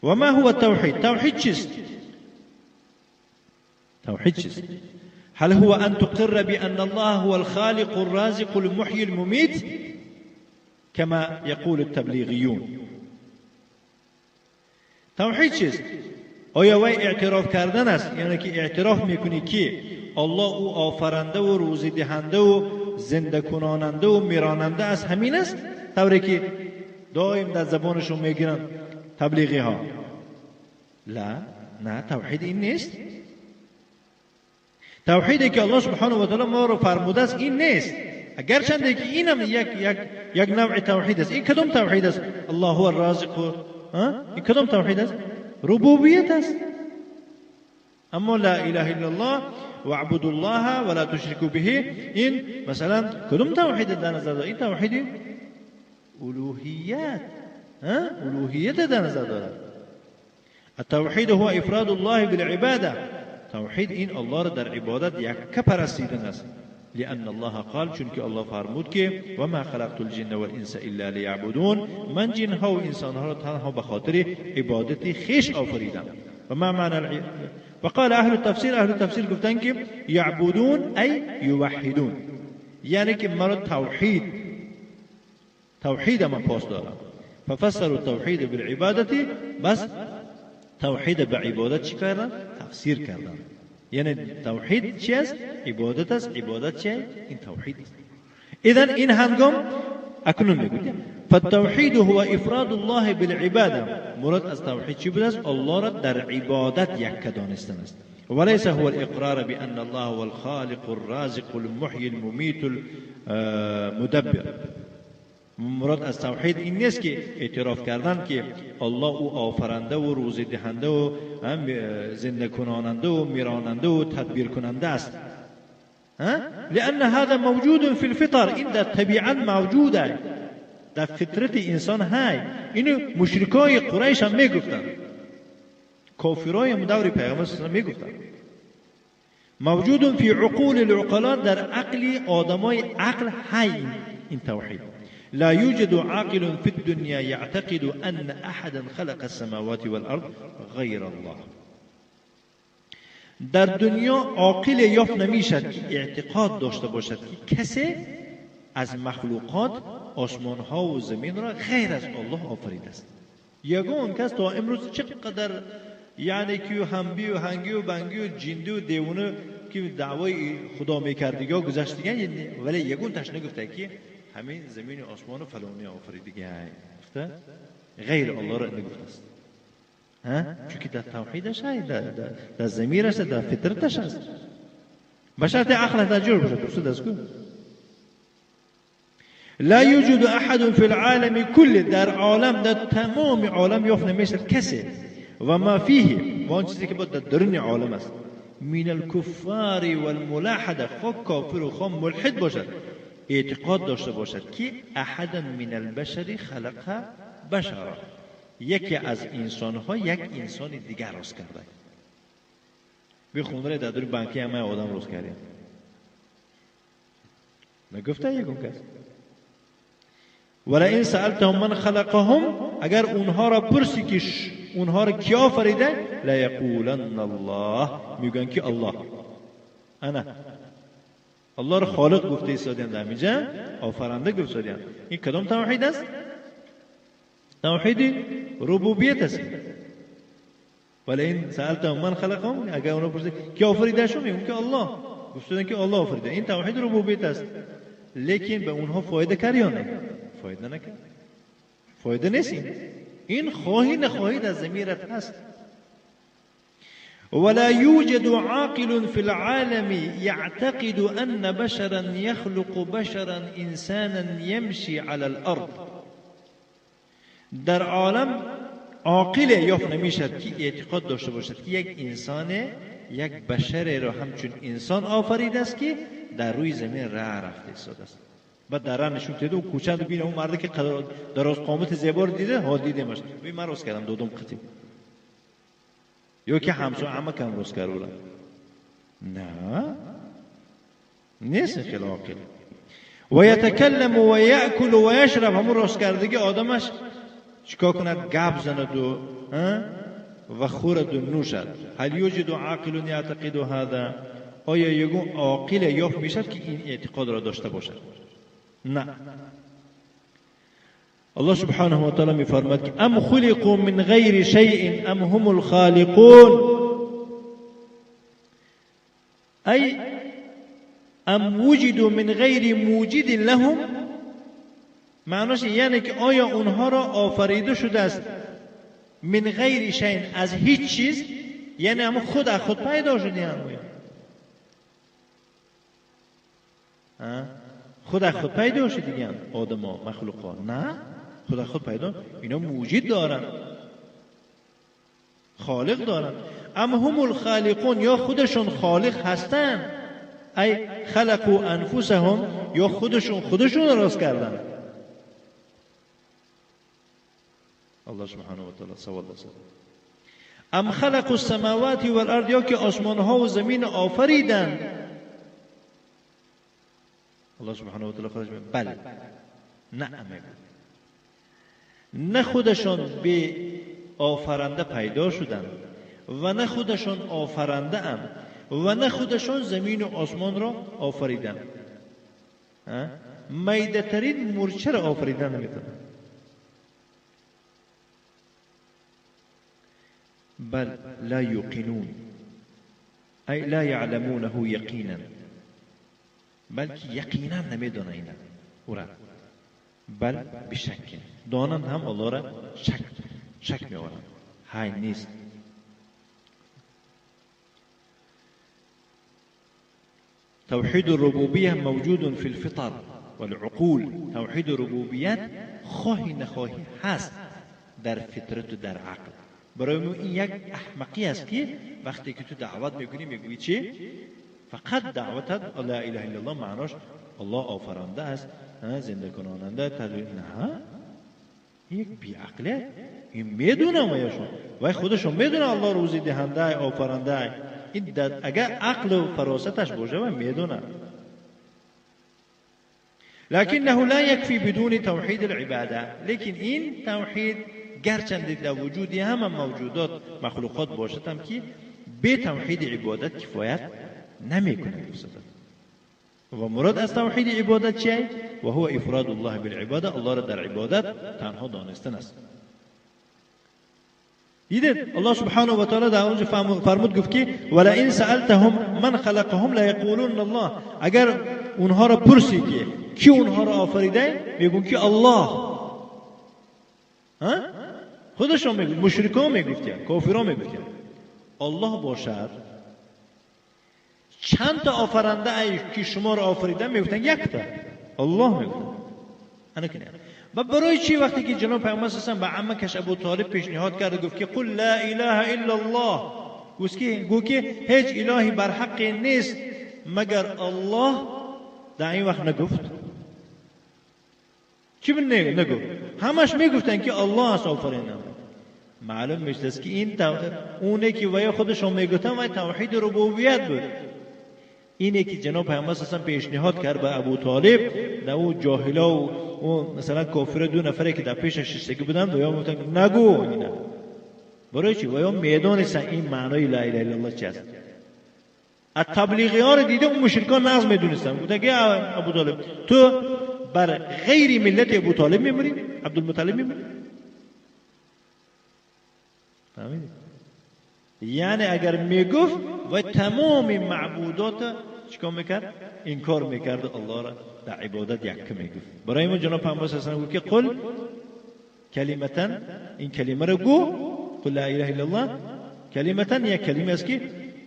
و ما هو التوحید؟ توحید چیست؟ توحید چیست؟ هل هو أن تقر بأن الله هو الخالق الرازق المحيي المميت كما يقول التبلیغیون؟ توحید چیست؟ آیا وی اعتراف کردن است؟ یعنی که اعتراف میکنی که الله او آفرنده و روزی دهنده و زنده کناننده و میراننده است، همین است؟ طوری که دائم در زبانشون میگیرن تبلیغی ها. لا، نه، توحید این نیست. توحیدی که الله سبحانه و تعالی ما رو فرموده است این نیست، اگرچند که اینم یک نوع توحید است. این کدام توحید است؟ الله هو الرازق. این کدام توحید است؟ ربوبیت است. اما لا اله الا الله واعبدوا الله ولا تشركوا به، این مثلا کدام توحید در نظر دارد؟ این توحید الوهیت، الوهیت در نظر دارد. التوحید هو افراد الله بالعباده. توحید این الله را در عبادت یک پرستیدن است. لأن الله قال، چون که الله فرمود که و ما خلقت الجن والانس الا لیعبدون، من جن ها و انسان ها را تنها به خاطر عبادت خویش آفریدم. و ما معنی وقال اهل التفسیر گفتن که یعبدون ای یوحدون، یعنی که مرا توحید من پاس دارم. ففسروا التوحید بالعبادت، بس توحید به عبادت چی کردن؟ تفسیر کردن. یعنی توحید چی است؟ عبادت است. عبادت چی است؟ این توحید است. اذن این هنگام اکنون میگوید فالتوحید هو افراد الله بالعباده. مراد از توحید چی بود است؟ الله را در عبادت یک دانستن است. وليس هو الاقرار بان الله هو الخالق الرازق المحيي المميت المدبر. مراد از توحید این نیست که اعتراف کردن که الله او آفرنده و روزی دهنده و زنده کناننده و میراننده و تدبیر کننده است. لأن هذا موجود في الفطر، این در طبیعت موجوده، در فطرت انسان های. اینو مشرکای قریش هم میگفتن، کافرای دور پیغمبر صلی الله علیه و میگفتن. موجود فی عقول العقلاء، در عقل آدمای عقل های این توحید. لا يوجد عاقل في الدنيا يعتقد أن أحدا خلق السماوات والأرض غير الله. در دنیا عاقل یافت نمیشد که اعتقاد داشته باشد که کسی از مخلوقات آسمان ها و زمین را غیر از الله آفریده است. یگان کس تا امروز چقدر یعنی که هنبی و هنگی و بنگی و جندی و دیوانه که دعوای خدا میکردگی گذشتگی، ولی یگان تاش نگفته که همین زمین و آسمان و فلانی آفریدگی گفته، غیر الله را نگفته است. چون که در توحیدش هست، در ضمیرش، در فطرتش هست. بشرط عقل تجربه بشه درست است. لا يوجد احد في العالم كله، در عالم، در تمام عالم یافت نمیشد کسی و ما فيه، و آن چیزی که بود در درون عالم است، من الكفار والملاحده، خواه کافر و خواه ملحد باشد، اعتقاد داشته باشد که احد من البشر خلق بشرا، یکی از انسانها یک انسان دیگر راست کرده. بخونده در دور بانکی همه آدم راست کرده، نگفته یکم کس. ولی این سألتهم من خلقهم، اگر اونها را پرسی که اونها را کی آفریده، لیقولن الله، میگن که الله. انا الله را خالق گفته ایستادیم در اینجا، آفرنده گفته ایستادیم. این کدام توحید است؟ توحید ربوبیت است. ولی این سألتهم من خلقهم، اگر اونها پرسید کی آفریده شو، میگن که الله، گفتن که الله آفریده. این توحید ربوبیت است. لیکن به اونها فایده کرد یا نه؟ فایده نکرد. فایده نیست. این خواهی نخواهی در ضمیرت هست. ولا يوجد عاقل في العالم يعتقد أن بشرا يخلق بشرا إنسانا يمشي على الأرض. در عالم عاقل یافت نمیشد که اعتقاد داشته باشد که یک انسان، یک بشر را همچون انسان آفریده است که در روی زمین راه رفته ایستاده است. بعد در راه نشون داده و کوچند بینه اون مرد که دراز قامت زیبا رو دیده، ها دیدمش، ببین من راست کردم دودم قطیم، یا که همسو عمه کم راست کردم. نه نیست خیلی عاقل. و یتکلم و یأکل و یشرب، همون راست کردگی آدمش چیکار کند؟ گپ زند و و خورد نوشد. هل یوجد عاقل یعتقد هذا؟ آیا یگون عاقل یا میشد که این اعتقاد را داشته باشد؟ نه. الله سبحانه و تعالی میفرماید که ام خلقوا من غیر شیء ام هم الخالقون، ای ام وجدوا من غیر موجد لهم، معناش یعنی که آیا اونها را آفریده شده است من غیر شیء، از هیچ چیز، یعنی هم خود از خود پیدا شدن، خود از خود پیدا شدن آدم ها مخلوقات؟ نه، خود از خود پیدا، اینا موجود دارن، خالق دارن. ام هم الخالقون، یا خودشون خالق هستن، ای خلقوا انفسهم، یا خودشون راست کردن. الله سبحانه و تعالی سوال داشت. ام خلقوا السماوات والارض، یا که آسمان ها و زمین آفریدن. الله سبحانه و تعالی فرمود بله، نه، نه خودشون به آفرنده پیدا شدن و نه خودشون آفرنده ام و نه خودشون زمین و آسمان را آفریدن. میده ترین مورچه را آفریدن نمیتونن. بل لا یقینون، ای لا یعلمونه یقینا، بلکه یقینا نمیدونن اینا اورا، بل بشک دانند هم الله را شک می‌آورند. های نیست. توحید الربوبیه موجود فی الفطر والعقول. توحید ربوبیت خواهی نخواهی هست در فطرت و در عقل. برای ما این یک احمقی است که وقتی که تو دعوت میکنی میگویی چی؟ فقط دعوتت لا اله الا الله معناش الله آفرنده است، زنده کناننده، نه، یک بیعقله. این میدونه وایشون وای خودشون میدونه الله روزی دهنده آفرنده. این اگر عقل و فراستش باشه و میدونه. لکنه لا یکفی بدون توحید العباده. لیکن این توحید گرچند در وجودی همه موجودات مخلوقات باشد هم که به توحید عبادت کفایت نمیکنه. و مراد از توحید عبادت چیه؟ و هو افراد الله بالعباده، الله را در عبادت تنها دانستن است. دیدید الله سبحانه و تعالی در اونجا فرمود گفت که ولئن سألتهم من خلقهم لیقولون الله. اگر اونها را پرسی که کی اونها را آفریده، میگن که الله. خودشون میگن، مشرکان میگفتن، کافران میگفتن الله باشد. چند تا آفرنده ای که شما را آفریدن؟ میگفتن یک تا الله میگفتن. انا کنه. و برای چی وقتی که جناب پیامبر صلی الله علیه و آله به عمکش ابو طالب پیشنهاد کرد گفت که قل لا اله الا الله، گفت که هیچ الهی بر حق نیست مگر الله، در این وقت نگفت؟ چی نگفت؟ همش میگفتن که الله است آفریننده. معلوم میشه که این اونه که ویا خودشون میگفتن و توحید ربوبیت بود. اینه که جناب پیامبر صلی الله علیه و آله پیشنهاد کرد به ابو طالب، در اون جاهلا و مثلا کافر دو نفره که در پیشش شیشتگی بودن، ویا گفتن نگو اینا. برای چی؟ ویا میدونستن این معنای لا اله الا الله چی است. از تبلیغیان دیده اون مشرکان ناز میدونستن. گفتن که ابو طالب تو بر غیر ملت ابو طالب میمونی، عبدالمطلب میمونی. فهمیدید؟ یعنی اگر میگفت و تمام معبودات چیکار میکرد؟ انکار میکرد الله را در عبادت یک میگفت. برای ما جناب پیامبر صلی الله علیه و آله گفت که قل کلمتا، این کلمه را گو، قل لا اله الا الله، کلمتا یک کلمه است که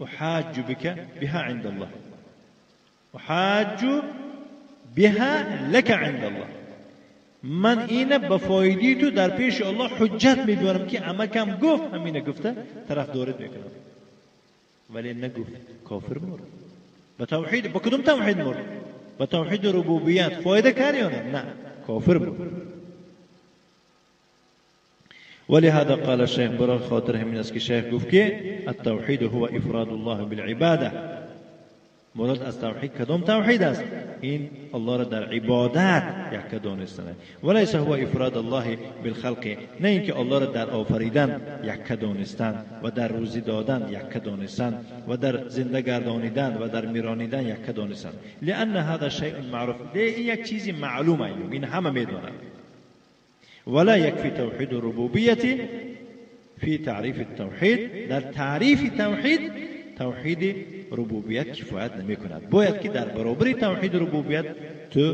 احاج بک بها عند الله، احاج بها لك عند الله. من اینه به فایده تو در پیش الله حجت میدونم که اما کم گفت همینه گفته طرف دارد میکنم، ولی نگفت کافر مرد. به توحید، با کدوم توحید مرد؟ به توحید ربوبیت فایده کرد یا نه؟ کافر مرد. ولهذا قال الشيخ برای خاطر همین است که شیخ گفت که التوحید هو افراد الله بالعباده. مراد از توحید کدام توحید است؟ این الله را در عبادت یک دانستن، وليس هو افراد الله بالخلق، نه اینکه الله را در آفریدن یک دانستن و در روزی دادن یک دانستن و در زنده گردانیدن و در میرانیدن یک دانستن. لان هذا شیء معروف، این یک چیزی معلومه، این همه میدونن. ولا يكفي توحيد الربوبیت فی تعریف التوحید، در تعریف توحید ربوبیت کفایت نمی کند. باید که در برابر توحید ربوبیت تو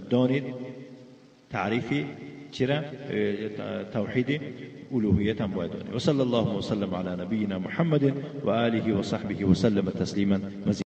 دانید تعریفی چرا توحید الوهیت هم باید دانید. و صلی الله وسلم علی نبینا محمد و آله و صحبه وسلم تسلیما مزیدا.